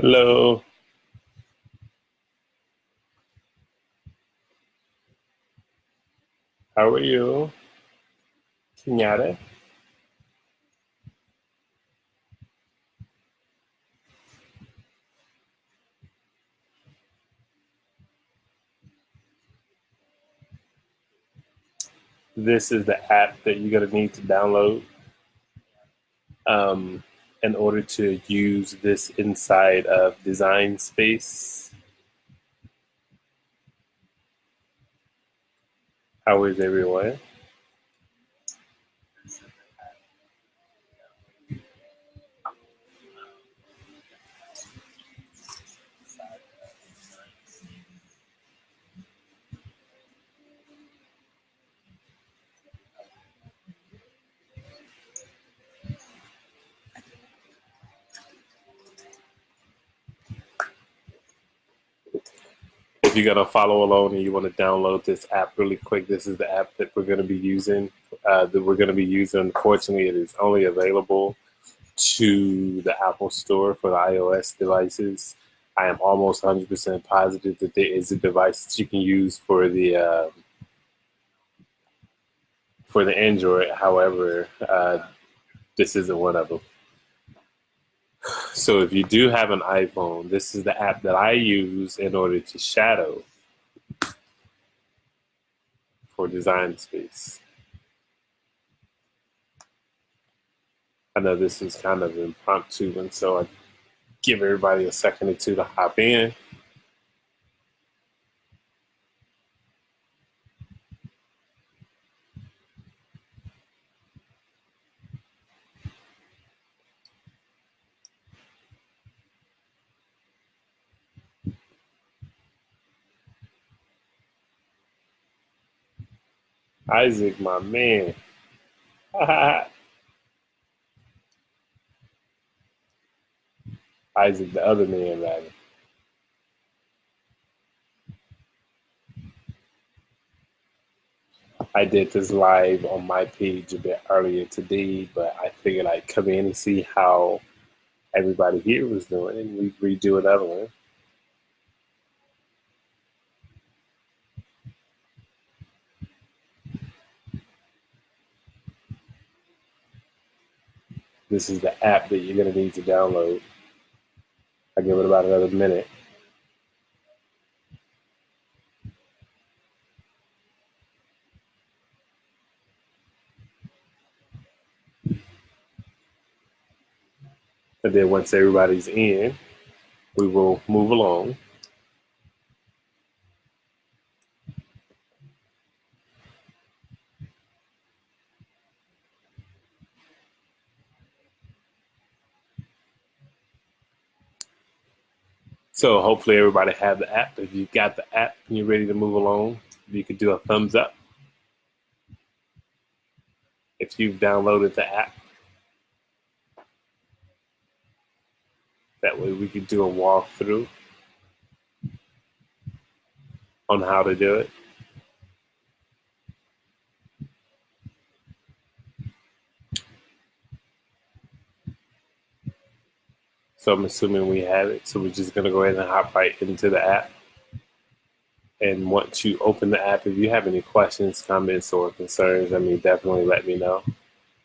Hello, how are you? Kenyatta? This is the app that you're going to need to download um, in order to use this inside of Design Space. How is everyone? If you're going to follow along and you want to download this app really quick, this is the app that we're going to be using. Unfortunately, it is only available to the Apple Store for the iOS devices. I am almost 100% positive that there is a device that you can use for the Android. However, this isn't one of them. So if you do have an iPhone, this is the app that I use in order to shadow for Design Space. I know this is kind of impromptu, and so I give everybody a second or two to hop in. Isaac, my man. Isaac, the other man, rather. I did this live on my page a bit earlier today, but I figured I'd come in and see how everybody here was doing, and we redo another one. This is the app that you're going to need to download. I'll give it about another minute. And then once everybody's in, we will move along. So hopefully everybody have the app. If you've got the app and you're ready to move along, you could do a thumbs up. If you've downloaded the app, that way we could do a walkthrough on how to do it. So I'm assuming we have it. So we're just going to go ahead and hop right into the app. And once you open the app, if you have any questions, comments, or concerns, definitely let me know.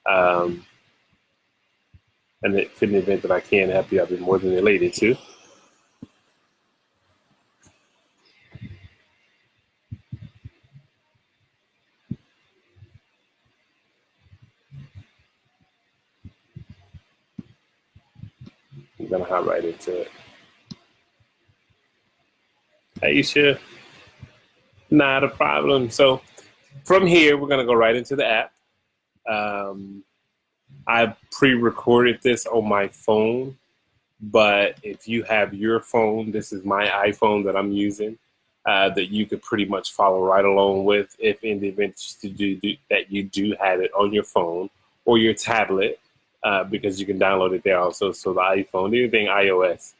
And if in the event that I can help you, I'll be more than elated to. I'm going to hop right into it. Aisha, not a problem. So from here, we're going to go right into the app. I pre-recorded this on my phone, but if you have your phone, this is my iPhone that I'm using, that you could pretty much follow right along with if in the event that you do have it on your phone or your tablet, because you can download it there also. So the iPhone, anything iOS.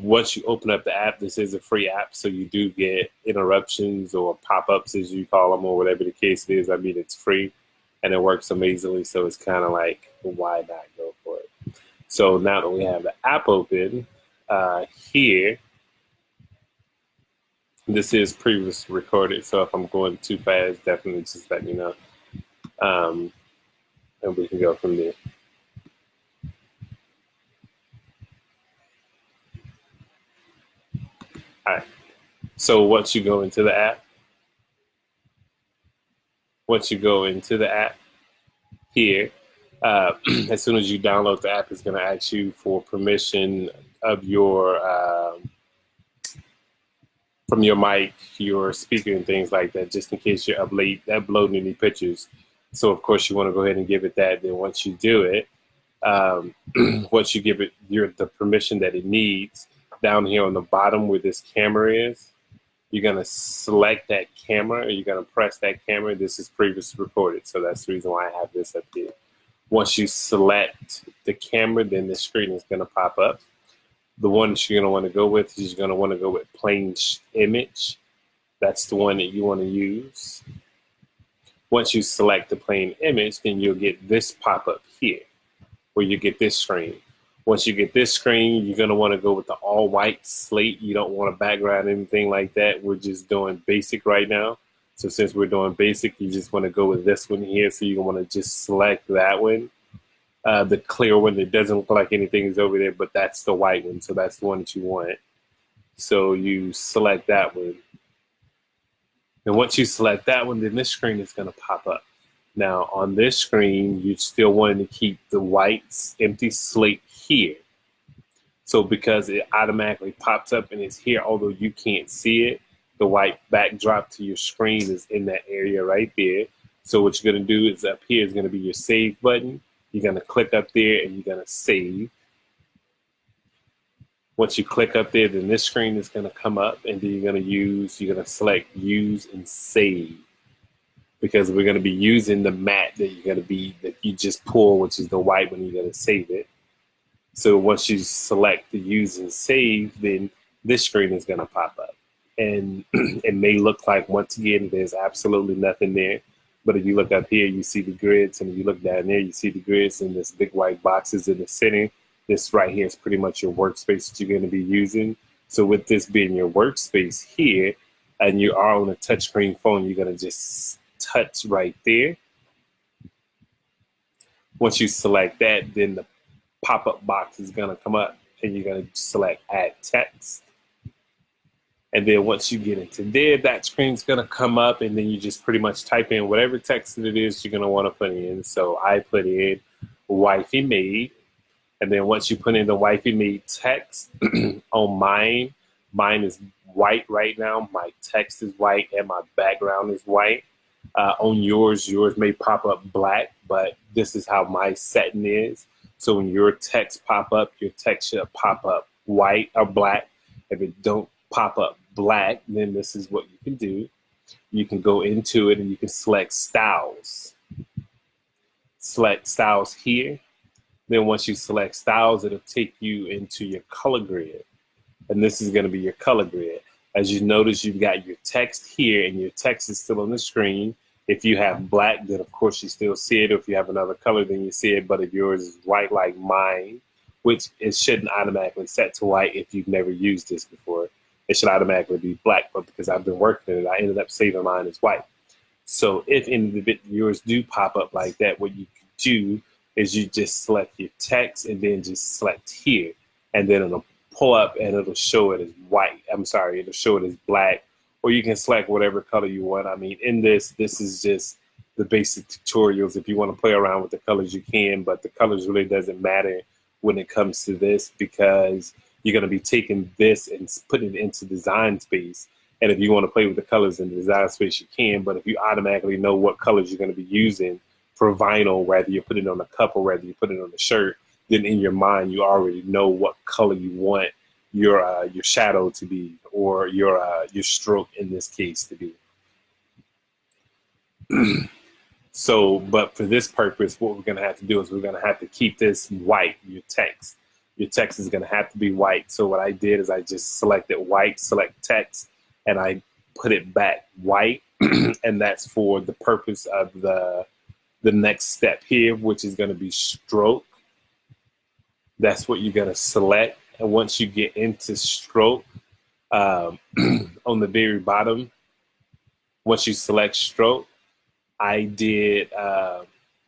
Once you open up the app, this is a free app, so you do get interruptions or pop-ups, as you call them, or whatever the case is. It's free, and it works amazingly, so it's kind of like, why not go for it? So now that we have the app open, here, this is previously recorded, so if I'm going too fast, definitely just let me know, and we can go from there. All right. So once you go into the app, here, as soon as you download the app, it's going to ask you for permission of your from your mic, your speaker, and things like that, just in case you're uploading any pictures. So of course you want to go ahead and give it that. Then once you do it, once you give it the permission that it needs, down here on the bottom where this camera is, you're going to select that camera, or you're going to press that camera. This is previously recorded, so that's the reason why I have this up here. Once you select the camera, then the screen is going to pop up. The one that you're going to want to go with is you're going to want to go with plain image. That's the one that you want to use. Once you select the plain image, then you'll get this pop up here, where you get this screen. Once you get this screen, you're going to want to go with the all white slate. You don't want a background, anything like that. We're just doing basic right now. So since we're doing basic, you just want to go with this one here. So you want to just select that one. The clear one that doesn't look like anything is over there, but that's the white one. So that's the one that you want. So you select that one. And once you select that one, then this screen is going to pop up. Now on this screen, you still want to keep the white empty slate here. So because it automatically pops up and it's here, although you can't see it, the white backdrop to your screen is in that area right there. So what you're going to do is up here is going to be your save button. You're going to click up there and you're going to save. Once you click up there, then this screen is going to come up, and then you're going to select use and save, because we're going to be using the mat that you just pull, which is the white one. You're going to save it. So once you select the use and save, then this screen is going to pop up, and it may look like, once again, there's absolutely nothing there. But if you look up here, you see the grids, and if you look down there, you see the grids, and this big white boxes in the center. This right here is pretty much your workspace that you're going to be using. So with this being your workspace here, and you are on a touchscreen phone, you're going to just touch right there. Once you select that, then the pop-up box is going to come up, and you're going to select add text. And then once you get into there, that screen's going to come up, and then you just pretty much type in whatever text that it is you're going to want to put in. So I put in wifey made. And then once you put in the wifey made text on mine is white right now. My text is white and my background is white. On yours may pop up black, but this is how my setting is. So when your text pop up, your text should pop up white or black. If it don't pop up black, then this is what you can do. You can go into it and you can select styles. Select styles here. Then once you select styles, it'll take you into your color grid. And this is going to be your color grid. As you notice, you've got your text here, and your text is still on the screen. If you have black, then of course you still see it. Or if you have another color, then you see it. But if yours is white like mine, which it shouldn't automatically set to white if you've never used this before, it should automatically be black. But because I've been working it, I ended up saving mine as white. So if any of the bit yours do pop up like that, what you can do is you just select your text and then just select here, and then it'll pull up and it'll show it as white. It'll show it as black, or you can select whatever color you want. I mean, in this is just the basic tutorials. If you want to play around with the colors, you can, but the colors really doesn't matter when it comes to this, because you're going to be taking this and putting it into design space. And if you want to play with the colors in the design space, you can, but if you automatically know what colors you're going to be using for vinyl, whether you put it on a cup or whether you put it on a shirt, then in your mind you already know what color you want your shadow to be, or your stroke in this case to be. So, but for this purpose, what we're going to have to do is we're going to have to keep this white. Your text is going to have to be white. So what I did is I just selected white, select text, and I put it back white, and that's for the purpose of the next step here, which is going to be stroke. That's what you're going to select, and once you get into stroke, on the very bottom, once you select stroke, I did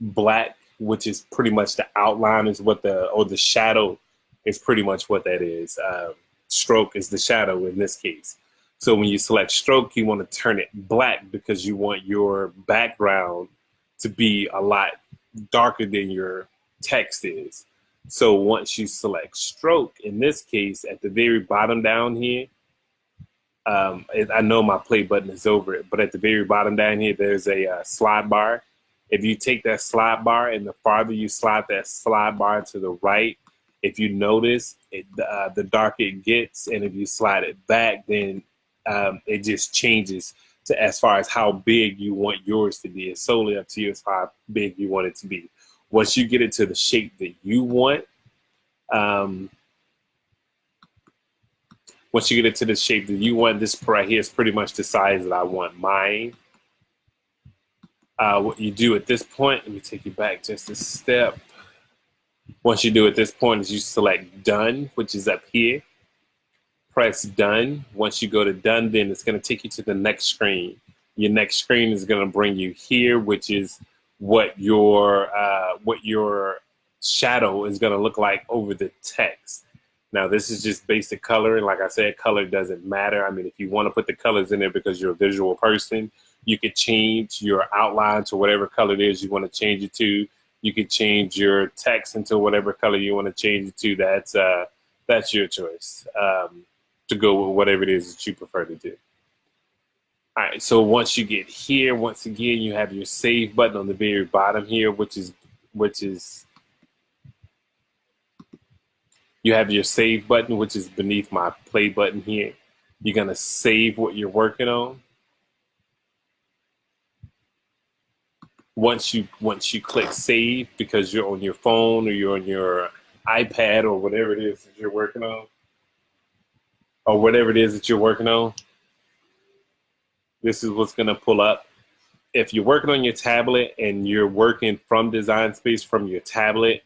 black, which is pretty much the outline is what the shadow is pretty much what that is. Stroke is the shadow in this case. So when you select stroke, you want to turn it black because you want your background to be a lot darker than your text is. So once you select stroke, in this case, at the very bottom down here, I know my play button is over it, but at the very bottom down here, there's a slide bar. If you take that slide bar and the farther you slide that slide bar to the right, if you notice, the darker it gets, and if you slide it back, then it just changes to as far as how big you want yours to be. It's solely up to you as far how big you want it to be. Once you get it to the shape that you want, once you get it to the shape that you want, this right here is pretty much the size that I want mine. What you do at this point, let me take you back just a step. Once you do at this point is you select done, which is up here. Press done. Once you go to done, then it's going to take you to the next screen. Your next screen is going to bring you here, which is what your shadow is going to look like over the text. Now, this is just basic coloring. Like I said, color doesn't matter. I mean, if you want to put the colors in there because you're a visual person, you could change your outline to whatever color it is you want to change it to. You could change your text into whatever color you want to change it to. That's your choice to go with whatever it is that you prefer to do. All right, so once you get here, once again, you have your save button on the very bottom here, which is you have your save button, which is beneath my play button here. You're gonna save what you're working on. Once you click save, because you're on your phone or you're on your iPad or whatever it is that you're working on, this is what's gonna pull up. If you're working on your tablet and you're working from Design Space from your tablet,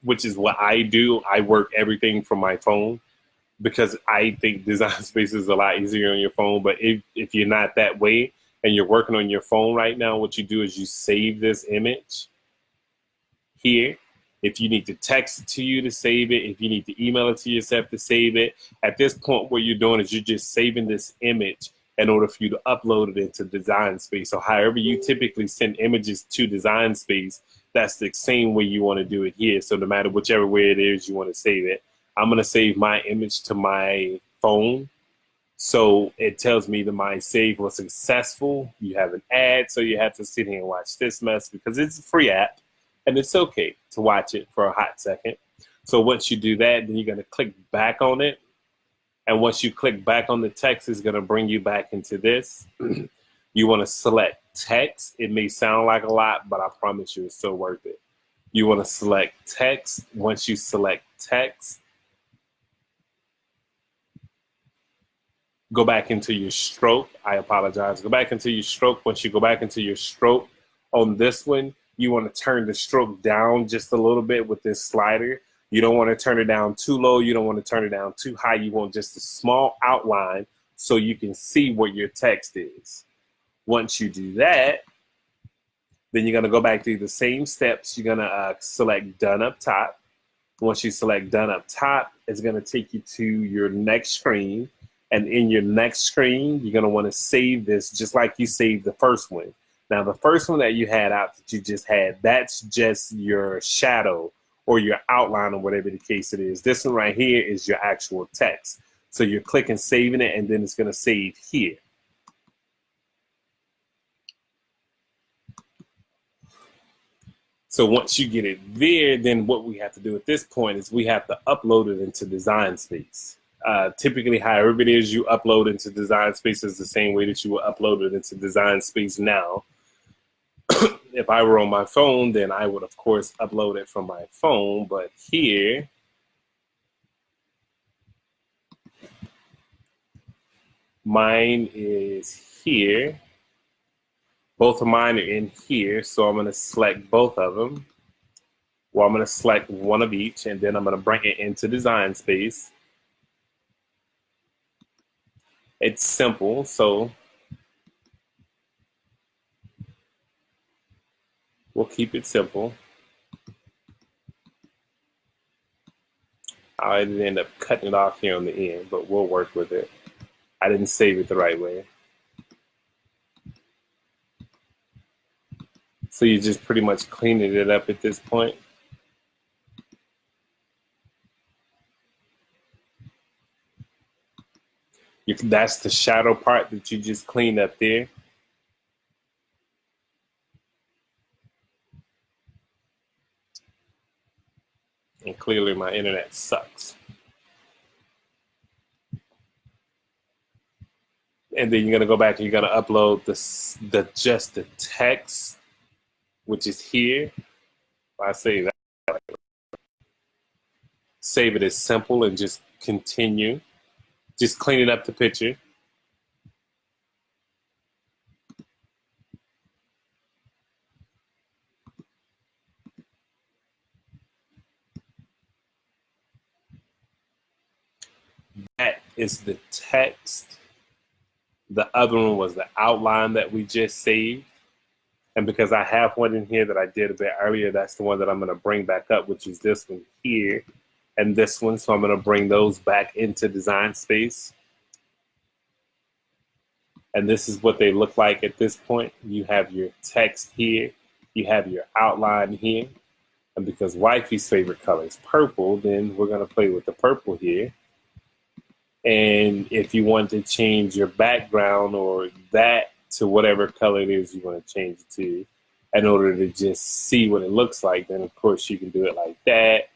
which is what I do, I work everything from my phone because I think Design Space is a lot easier on your phone. But if you're not that way and you're working on your phone right now, what you do is you save this image here. If you need to text it to you to save it, if you need to email it to yourself to save it, at this point what you're doing is you're just saving this image in order for you to upload it into Design Space. So however you typically send images to Design Space, that's the same way you want to do it here. So no matter whichever way it is you want to save it, I'm going to save my image to my phone. So it tells me that my save was successful. You have an ad, so you have to sit here and watch this mess because it's a free app and it's okay to watch it for a hot second. So once you do that, then you're going to click back on it. And once you click back on the text, it's going to bring you back into this. You want to select text. It may sound like a lot, but I promise you it's so worth it. You want to select text. Once you select text, go back into your stroke. I apologize. Go back into your stroke. Once you go back into your stroke on this one, you want to turn the stroke down just a little bit with this slider. You don't want to turn it down too low. You don't want to turn it down too high. You want just a small outline so you can see what your text is. Once you do that, then you're going to go back through the same steps. You're going to select done up top. Once you select done up top, it's going to take you to your next screen. And in your next screen, you're going to want to save this just like you saved the first one. Now, the first one that you had out that you just had, that's just your shadow or your outline or whatever the case it is. This one right here is your actual text. So you're clicking saving it, and then it's going to save here. So once you get it there, then what we have to do at this point is we have to upload it into Design Space. Typically, however it is you upload into Design Space is the same way that you will upload it into Design Space now. If I were on my phone, then I would, of course, upload it from my phone. But here, mine is here. Both of mine are in here, so I'm going to select both of them. Well, I'm going to select one of each, and then I'm going to bring it into Design Space. It's simple, so we'll keep it simple. I didn't end up cutting it off here on the end, but we'll work with it. I didn't save it the right way. So you're just pretty much cleaning it up at this point. That's the shadow part that you just cleaned up there. And clearly my internet sucks. And then you're gonna go back and you're gonna upload just the text, which is here. I say that. Save it as simple and just continue. Just cleaning up the picture. That is the text. The other one was the outline that we just saved. And because I have one in here that I did a bit earlier, that's the one that I'm going to bring back up, which is this one here and this one. So I'm going to bring those back into Design Space. And this is what they look like at this point. You have your text here. You have your outline here. And because Wifey's favorite color is purple, then we're going to play with the purple here. And if you want to change your background or that to whatever color it is you want to change it to in order to just see what it looks like, then of course you can do it like that.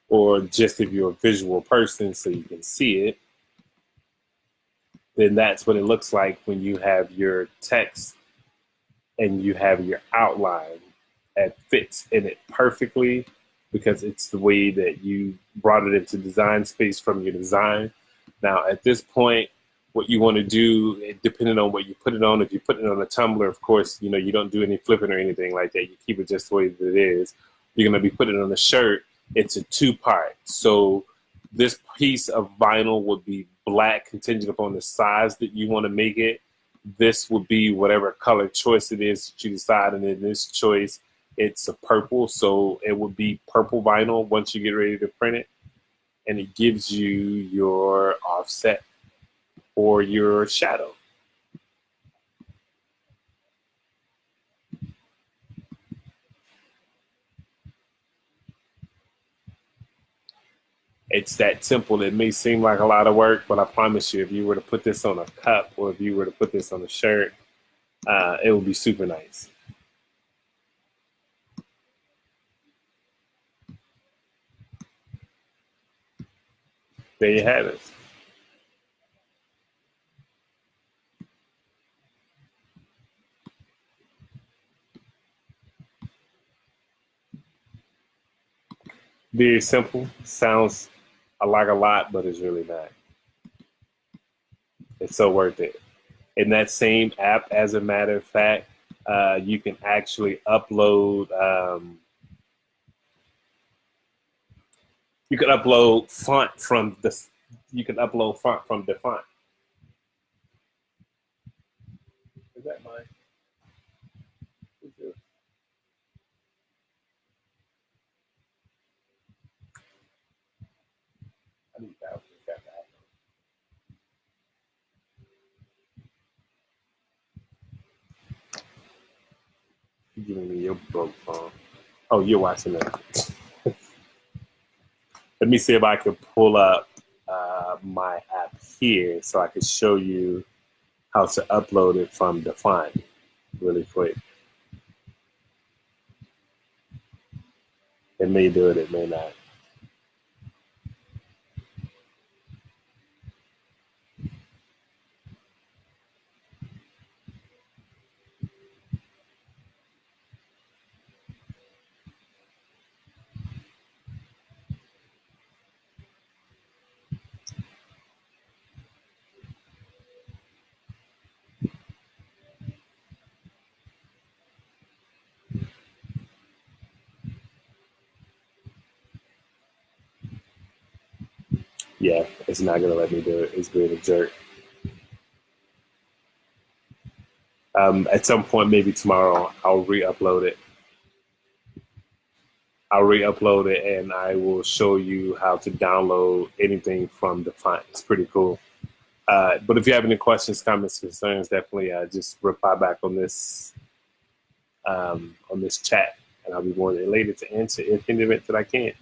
Or just if you're a visual person so you can see it, then that's what it looks like when you have your text and you have your outline. It fits in it perfectly because it's the way that you brought it into Design Space from your design. Now, at this point, what you want to do, depending on what you put it on, if you put it on a tumbler, of course, you don't do any flipping or anything like that. You keep it just the way that it is. You're going to be putting it on a shirt. It's a two-part. So this piece of vinyl would be black, contingent upon the size that you want to make it. This would be whatever color choice it is that you decide. And in this choice, it's a purple. So it would be purple vinyl once you get ready to print it. And it gives you your offset or your shadow. It's that simple. It may seem like a lot of work, but I promise you, if you were to put this on a cup or if you were to put this on a shirt, it would be super nice. There you have it. Very simple. Sounds like a lot, but it's really not. It's so worth it. In that same app, as a matter of fact, you can actually upload. You can upload font from the. You can upload font from the font. Is that mine? I need that. You giving me your broke phone. Oh, you're watching that. Let me see if I can pull up my app here so I can show you how to upload it from the font really quick. It may do it, it may not. Yeah, it's not gonna let me do it. It's being a jerk. At some point, maybe tomorrow, I'll re-upload it. I'll re-upload it, and I will show you how to download anything from the font. It's pretty cool. But if you have any questions, comments, concerns, definitely just reply back on this chat, and I'll be more than elated to answer in the event that I can.